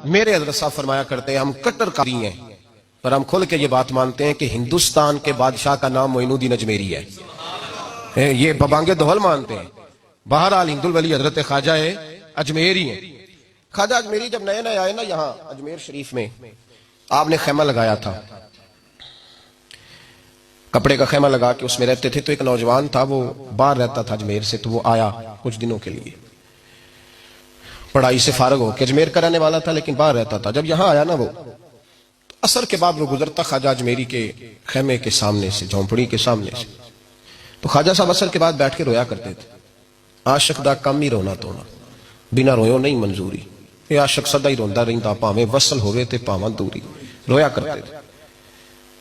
میرے حضرت صاحب فرمایا کرتے ہیں ہم کٹر قاری ہیں، پر ہم کھل کے یہ بات مانتے ہیں کہ ہندوستان کے بادشاہ کا نام معین الدین اجمیری ہے، یہ ببانگ دہل مانتے ہیں۔ بہرحال ہند الولی حضرت خواجہ اجمیری ہیں۔ خواجہ اجمیری جب نئے نئے آئے نا یہاں اجمیر شریف میں، آپ نے خیمہ لگایا تھا، کپڑے کا خیمہ لگا کے اس میں رہتے تھے۔ تو ایک نوجوان تھا، وہ باہر رہتا تھا اجمیر سے، تو وہ آیا کچھ دنوں کے لیے، پڑھائی سے فارغ ہو کے، اجمیر کا رہنے والا تھا لیکن باہر رہتا تھا۔ جب یہاں آیا نا وہ، عصر کے بعد وہ گزرتا خواجہ اجمیری کے خیمے کے سامنے سے، جھونپڑی کے سامنے سے، تو خواجہ صاحب عصر کے بعد بیٹھ کے رویا کرتے تھے۔ عاشق دا کم ہی رونا تونا، بنا رویوں نہیں منظوری، یہ عاشق سدا ہی روندا رہندا، پاویں وصل ہوئے تے پاواں دوری، رویا کرتے تھے۔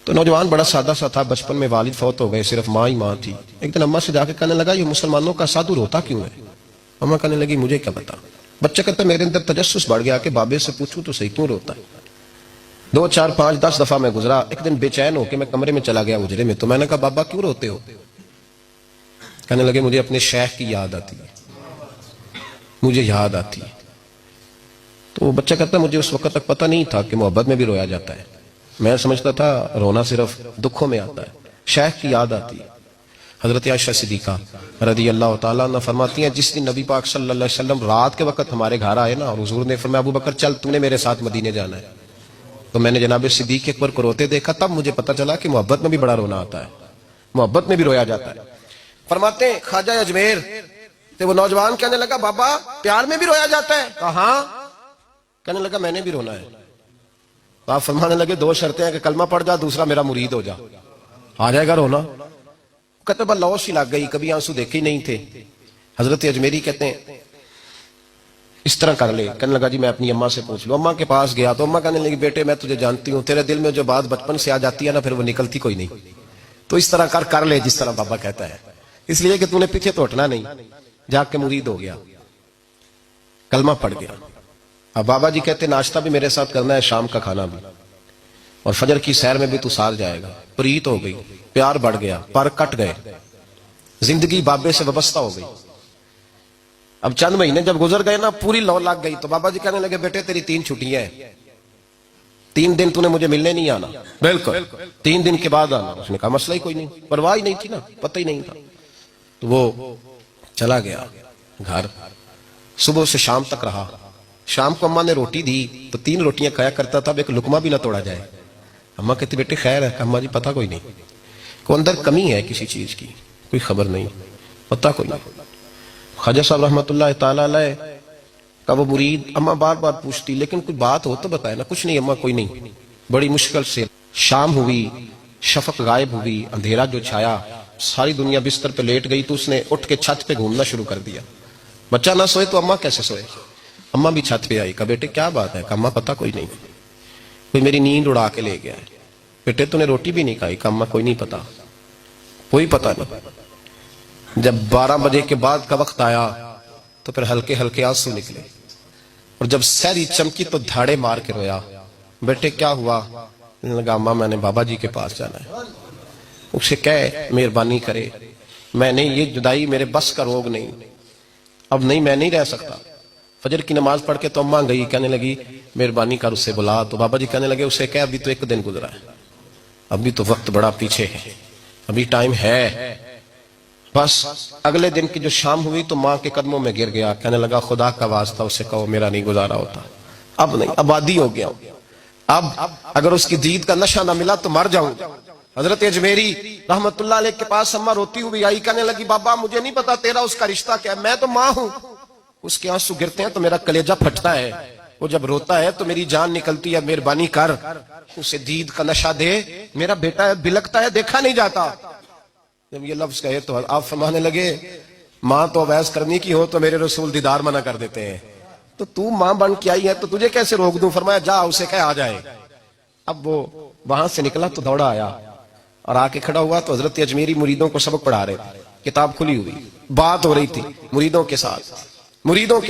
تو نوجوان بڑا سادہ سا تھا، بچپن میں والد فوت ہو گئے، صرف ماں ہی ماں تھی۔ ایک دن اماں سے جا کے کہنے لگا یہ مسلمانوں کا سادھو روتا کیوں ہے؟ اماں کہنے لگی مجھے کیا پتا۔ بچہ کہتا میرے اندر تجسس بڑھ گیا کہ بابے سے پوچھوں تو صحیح کیوں روتا ہے۔ 2 4 5 10 دفعہ میں گزرا، ایک دن بے چین ہو کے میں کمرے میں چلا گیا اجرے میں، تو میں نے کہا بابا کیوں روتے ہو؟ کہنے لگے مجھے اپنے شیخ کی یاد آتی ہے، مجھے یاد آتی ہے۔ تو وہ بچہ کہتا مجھے اس وقت تک پتہ نہیں تھا کہ محبت میں بھی رویا جاتا ہے، میں سمجھتا تھا رونا صرف دکھوں میں آتا ہے، شیخ کی یاد آتی ہے۔ حضرت عائشہ صدیقہ رضی اللہ تعالیٰ عنہ فرماتی ہیں جس دن نبی پاک صلی اللہ علیہ وسلم رات کے وقت ہمارے گھر آئے نا، اور حضور نے فرمایا ابو بکر چل تو نے میرے ساتھ مدینے جانا ہے، تو میں نے جناب صدیق اکبر کو روتے دیکھا، تب مجھے پتہ چلا کہ محبت میں بھی بڑا رونا آتا ہے، محبت میں بھی رویا جاتا ہے۔ فرماتے ہیں خواجہ اجمیر تو وہ نوجوان کہنے لگا بابا پیار میں بھی رویا جاتا ہے؟ کہا ہاں۔ کہنے لگا میں نے بھی رونا ہے۔ تو آپ فرمانے لگے 2 شرطیں ہیں کہ کلمہ پڑھ جا، دوسرا میرا مرید ہو جا، آ جائے گا رونا۔ کہتے بس لوش ہی لگ گئی، کبھی آنسو دیکھے ہی نہیں تھے۔ حضرت اجمیری کہتے ہیں اس طرح کر لے۔ کہنے لگا جی میں اپنی اماں سے پوچھ لوں۔ اماں کے پاس گیا تو اماں کہنے لگی بیٹے میں تجھے جانتی ہوں، تیرے دل میں جو بات بچپن سے آ جاتی ہے نا پھر وہ نکلتی کوئی نہیں، تو اس طرح کر لے جس طرح بابا کہتا ہے، اس لیے کہ تو نے پیچھے تو ہٹنا نہیں۔ جا کے مرید ہو گیا، کلمہ پڑھ گیا۔ اب بابا جی کہتے ناشتہ بھی میرے ساتھ کرنا ہے، شام کا کھانا بھی، اور فجر کی سیر میں بھی تو ساتھ جائے گا۔ پریت ہو گئی، پیار بڑھ گیا، پر کٹ گئے، زندگی بابے سے وابستہ ہو گئی۔ اب چند مہینے جب گزر گئے نا پوری لو لگ گئی، تو بابا جی کہنے لگے بیٹے تیری 3 چھٹیاں ہیں، 3 دن تو نے مجھے ملنے نہیں آنا۔ بالکل 3 دن کے بعد آنا۔ اس نے کہا مسئلہ ہی کوئی نہیں، پرواہ ہی نہیں تھی نا، پتہ ہی نہیں تھا۔ تو وہ چلا گیا گھر، صبح سے شام تک رہا۔ شام کو اماں نے روٹی دی تو 3 روٹیاں کھایا کرتا تھا، اب ایک لقمہ بھی نہ توڑا جائے۔ اماں کہتی بیٹے خیر ہے؟ اماں جی پتہ کوئی نہیں، کوئی اندر کمی ہے کسی چیز کی، کوئی خبر نہیں، پتہ کوئی نہیں۔ خواجہ صاحب رحمۃ اللہ تعالی علیہ کا وہ مرید اماں بار بار پوچھتی لیکن کوئی بات ہو تو بتائے نا۔ کچھ نہیں اماں کوئی نہیں۔ بڑی مشکل سے شام ہوئی، شفق غائب ہوئی، اندھیرا جو چھایا، ساری دنیا بستر پہ لیٹ گئی، تو اس نے اٹھ کے چھت پہ گھومنا شروع کر دیا۔ بچہ نہ سوئے تو اماں کیسے سوئے؟ اماں بھی چھت پہ آئی، کہا بیٹے کیا بات ہے؟ کہا اماں پتہ کوئی نہیں، کوئی میری نیند اڑا کے لے گیا ہے۔ بیٹے تو نے روٹی بھی نہیں کھائی؟ کہا اماں کوئی نہیں پتا، کوئی پتہ نہیں۔ جب 12 بجے کے بعد کا وقت آیا تو پھر ہلکے ہلکے آنسو نکلے، اور جب سحری چمکی تو دھاڑے مار کے رویا۔ بیٹے کیا ہوا؟ لگا اماں میں نے بابا جی کے پاس جانا ہے، اسے کہے مہربانی کرے، میں نے یہ جدائی میرے بس کا روگ نہیں، اب نہیں میں نہیں رہ سکتا۔ فجر کی نماز پڑھ کے تو اماں گئی، کہنے لگی مہربانی کر اسے بلا۔ تو بابا جی کہنے لگے اسے کہے ابھی تو 1 دن گزرا ہے، ابھی تو وقت بڑا پیچھے ہے، ابھی ٹائم ہے۔ بس اگلے دن کی جو شام ہوئی تو ماں کے قدموں میں گر گیا، کہنے لگا خدا کا واسطہ اسے کہو میرا نہیں گزارا ہوتا، اب نہیں، آبادی ہو گیا، اب اگر اس کی دید کا نشہ نہ ملا تو مر جاؤں۔ حضرت اجمیری رحمت اللہ علیہ کے پاس اماں روتی ہوئی آئی، کہنے لگی بابا مجھے نہیں پتا تیرا اس کا رشتہ کیا ہے، میں تو ماں ہوں، اس کے آنسو گرتے ہیں تو میرا کلیجہ پھٹتا ہے، وہ جب روتا ہے تو میری جان نکلتی ہے، مہربانی کر اسے دید کا نشہ دے، میرا بیٹا ہے بلکتا ہے دیکھا نہیں جاتا۔ جب یہ لفظ کہے تو آپ فرمانے لگے ماں تو اویس کرنی کی ہو تو میرے رسول دیدار منع کر دیتے ہیں، تو ماں بن کے آئی ہے تو تجھے کیسے روک دوں؟ فرمایا جا اسے کہے آ جائے۔ اب وہ وہاں سے نکلا تو دوڑا آیا اور آ کے کھڑا ہوا تو حضرت اجمیری مریدوں کو سبق پڑھا رہے تھے، کتاب کھلی ہوئی، بات ہو رہی تھی مریدوں کے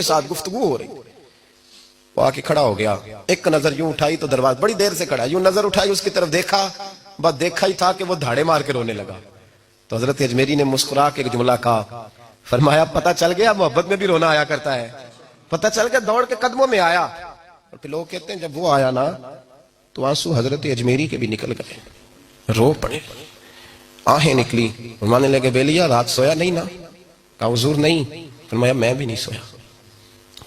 ساتھ گفتگو ہو رہی۔ وہ آ کے کھڑا ہو گیا، ایک نظر یوں اٹھائی تو دروازہ، بڑی دیر سے کھڑا، یوں نظر اٹھائی اس کی طرف دیکھا، بس دیکھا ہی تھا کہ وہ دھاڑے مار کے رونے لگا۔ تو حضرت اجمیری نے مسکرا کے ایک جملہ کہا، فرمایا پتہ چل گیا محبت میں بھی رونا آیا کرتا ہے، پتہ چل گیا، دوڑ کے قدموں میں آیا۔ اور پھر لوگ کہتے ہیں جب وہ آیا نا تو آنسو حضرت اجمیری کے بھی نکل گئے, رو پڑے, آہیں نکلی. فرمانے لگے بیلیا رات سویا نہیں نا؟ کہا حضور نہیں. فرمایا میں بھی نہیں سویا.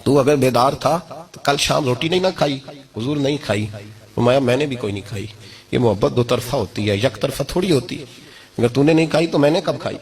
تو اگر بیدار تھا تو کل شام روٹی نہیں نہ کھائی؟ حضور نہیں کھائی. فرمایا میں نے بھی کوئی نہیں کھائی. یہ محبت دو طرفہ ہوتی ہے, یک طرفہ تھوڑی ہوتی ہے. اگر تو نے نہیں کھائی تو میں نے کب کھائی؟